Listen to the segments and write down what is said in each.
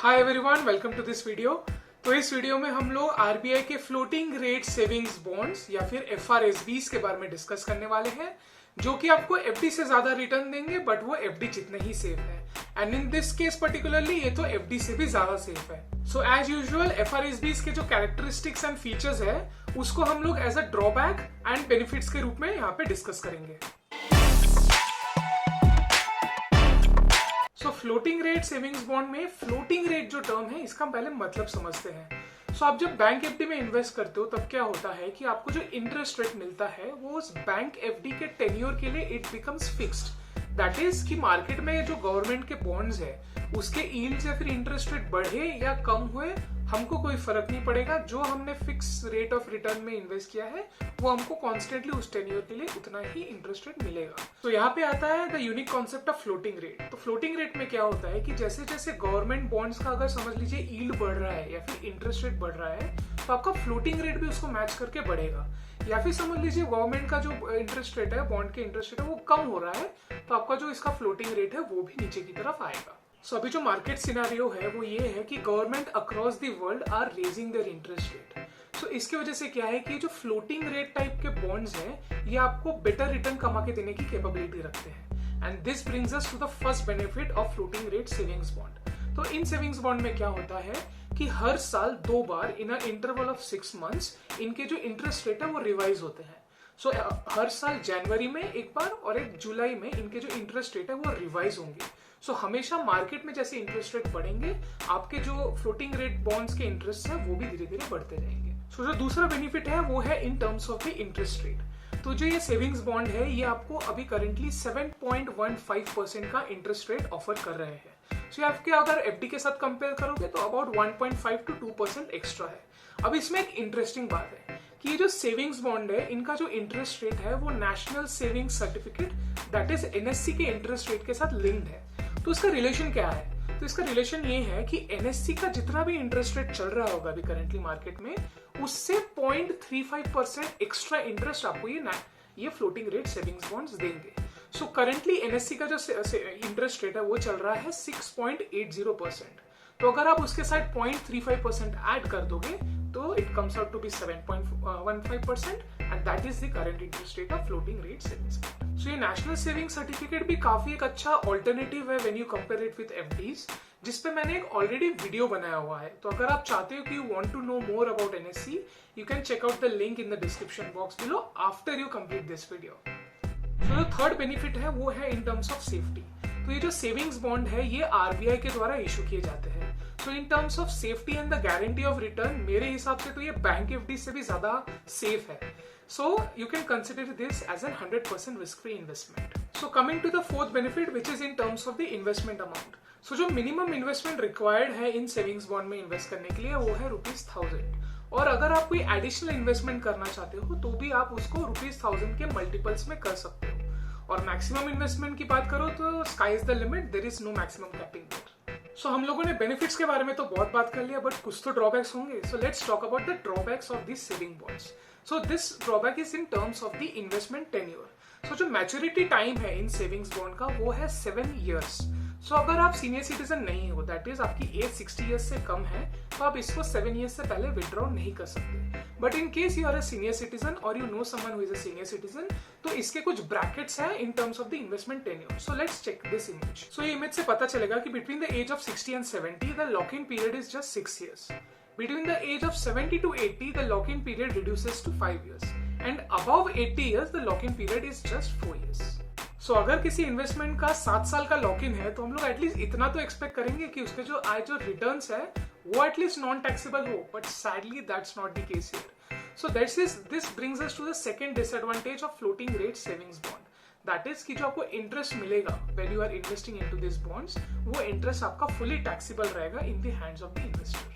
Hi everyone, welcome to this video. तो इस video में हम लोग आरबीआई के फ्लोटिंग रेट सेविंग्स बॉन्ड्स या फिर एफआरएसबीस के बारे में डिस्कस करने वाले हैं, जो कि आपको एफडी से ज्यादा रिटर्न देंगे, बट वो एफडी जितने ही सेफ है। And in this case particularly ये तो एफडी से भी ज्यादा सेफ है। सो एज यूजुअल एफआरएसबीस के जो कैरेक्टरिस्टिक्स एंड फीचर्स है उसको हम लोग as a drawback and benefits के रूप में यहाँ पे डिस्कस करेंगे। So floating rate savings bond में फ्लोटिंग रेट जो टर्म है इसका पहले मतलब समझते हैं। सो आप जब बैंक एफडी में इन्वेस्ट करते हो तब क्या होता है कि आपको जो इंटरेस्ट रेट मिलता है वो उस बैंक एफडी के टेन्योर के लिए it becomes fixed. That is कि मार्केट में जो गवर्नमेंट के बॉन्ड्स है उसके यील्ड्स या फिर इंटरेस्ट रेट बढ़े या कम हुए हमको कोई फर्क नहीं पड़ेगा। जो हमने फिक्स रेट ऑफ रिटर्न में इन्वेस्ट किया है वो हमको कॉन्स्टेंटली उस टेन्योर के लिए उतना ही इंटरेस्ट रेट मिलेगा। तो यहाँ पे आता है the unique concept of floating rate. तो फ्लोटिंग रेट में क्या होता है कि जैसे जैसे गवर्नमेंट बॉन्ड्स का अगर समझ लीजिए यील्ड बढ़ रहा है या फिर इंटरेस्ट रेट बढ़ रहा है तो आपका फ्लोटिंग रेट भी उसको मैच करके बढ़ेगा। या फिर समझ लीजिए गवर्नमेंट का जो इंटरेस्ट रेट है, बॉन्ड के इंटरेस्ट रेट है, वो कम हो रहा है तो आपका जो इसका फ्लोटिंग रेट है वो भी नीचे की तरफ आएगा। सो अभी जो मार्केट सिनेरियो है वो ये है कि government across the world are raising their interest rate. So इसकी वजह से क्या है कि जो फ्लोटिंग रेट टाइप के बॉन्ड्स हैं ये आपको बेटर रिटर्न कमा के देने की कैपेबिलिटी रखते हैं। And this brings us to the first benefit of floating rate savings bond. तो इन सेविंग्स बॉन्ड में क्या होता है कि हर साल 2 बार इन अ इंटरवल ऑफ 6 मंथ्स इनके जो इंटरेस्ट रेट है वो रिवाइज होते हैं। सो हर साल जनवरी में एक बार और एक जुलाई में इनके जो इंटरेस्ट रेट है वो रिवाइज होंगे। सो हमेशा मार्केट में जैसे इंटरेस्ट रेट बढ़ेंगे आपके जो फ्लोटिंग रेट बॉन्ड्स के इंटरेस्ट है वो भी धीरे धीरे बढ़ते जाएंगे। सो जो दूसरा बेनिफिट है वो है इन terms of the interest rate. तो जो ये सेविंग्स बॉन्ड है ये आपको अभी करंटली 7.15% का इंटरेस्ट रेट ऑफर कर रहे हैं। सो आपके अगर एफडी के साथ कंपेयर करोगे तो अबाउट 1.5 to 2% एक्स्ट्रा है। अब इसमें एक इंटरेस्टिंग बात है कि ये जो सेविंग्स बॉन्ड है इनका जो इंटरेस्ट रेट है वो national saving certificate that is NSC के इंटरेस्ट रेट के साथ लिंक्ड है। तो इसका रिलेशन क्या है? तो इसका रिलेशन ये है कि एनएससी का जितना भी इंटरेस्ट रेट चल रहा होगा अभी करंटली मार्केट में उससे 0.35% एक्स्ट्रा इंटरेस्ट आपको ये फ्लोटिंग रेट सेविंग्स बॉन्ड्स देंगे। सो करंटली एनएससी का जो इंटरेस्ट रेट है वो चल रहा है 6.80%। तो अगर आप उसके साथ 0.35% ऐड कर दोगे तो it comes out to be 7.15% and that is the current interest rate of floating rate savings bond. So ये नेशनल सेविंग सर्टिफिकेट भी काफी एक अच्छा ऑल्टरनेटिव है when you compare it with FDs, जिसपे मैंने एक ऑलरेडी वीडियो बनाया हुआ है। तो अगर आप चाहते हो कि you want to know more about NSC you can check out the link in the description box below after you complete this video. तो जो थर्ड बेनिफिट है वो है इन टर्म्स ऑफ सेफ्टी। तो ये जो सेविंग्स बॉन्ड है ये आरबीआई के द्वारा इशू किए जाते हैं। So in terms of safety and the guarantee of return मेरे हिसाब से तो ये बैंक एफडी से भी ज्यादा सेफ है। So you can consider this as an 100% risk free investment. So coming to the fourth benefit which is in terms of the investment amount. So जो मिनिमम इन्वेस्टमेंट रिक्वायर्ड है इन savings bond में invest करने के लिए वो है ₹1000। और अगर आप कोई एडिशनल इन्वेस्टमेंट करना चाहते हो तो भी आप उसको ₹1000 के मल्टीपल्स में कर सकते हो। और मैक्सिमम इन्वेस्टमेंट की बात करो तो sky is the limit, there is no maximum capping there. So हम लोगों ने बेनिफिट्स के बारे में तो बहुत बात कर लिया बट कुछ तो ड्रॉबैक्स होंगे। So let's talk about the drawbacks of this saving bonds. So this drawback is in terms of the investment tenure. So जो मैच्योरिटी टाइम है इन सेविंग्स बॉन्ड का वो है 7 years। सो अगर आप सीनियर सिटीजन नहीं हो, दैट इज आपकी एज 60 years से कम है, तो आप इसको 7 years से पहले विड्रॉ नहीं कर सकते। But in case you are a senior citizen और you know someone who is a senior citizen तो इसके कुछ ब्रैकेट्स हैं in terms of the investment tenure. So let's check this image. So ये इमेज से पता चलेगा कि between the age of 60 and 70 the lock in period is just 6 years। Between the age of 70 to 80 the lock-in period reduces to 5 years and above 80 years the lock-in period is just 4 years। So अगर किसी investment का 7 साल का lock in है तो हम लोग at least इतना तो एक्सपेक्ट करेंगे कि उसके जो रिटर्न्स है वो एटलीस्ट नॉन टैक्सेबल हो, but sadly that's not the case here. So this brings us to the second disadvantage of floating rate savings bond, that is कि जो आपको इंटरेस्ट मिलेगा when you are investing into this bonds वो interest आपका fully taxable रहेगा in the hands of the investor.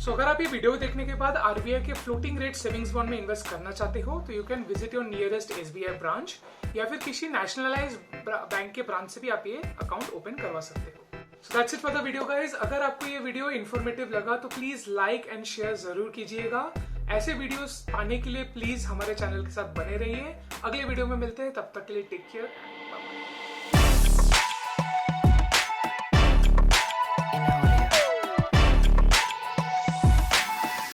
So अगर आप ये वीडियो देखने के बाद आरबीआई के फ्लोटिंग रेट सेविंग्स बॉन्ड में इन्वेस्ट करना चाहते हो तो you can visit your nearest SBI branch या फिर किसी नेशनलाइज्ड बैंक के ब्रांच से भी आप ये अकाउंट ओपन करवा सकते हो। So that's it for the video guys. अगर आपको ये वीडियो इन्फॉर्मेटिव लगा तो प्लीज लाइक एंड शेयर जरूर कीजिएगा। ऐसे वीडियोस पाने के लिए प्लीज हमारे चैनल के साथ बने रहिए। अगले वीडियो में मिलते हैं, तब तक के लिए टेक केयर।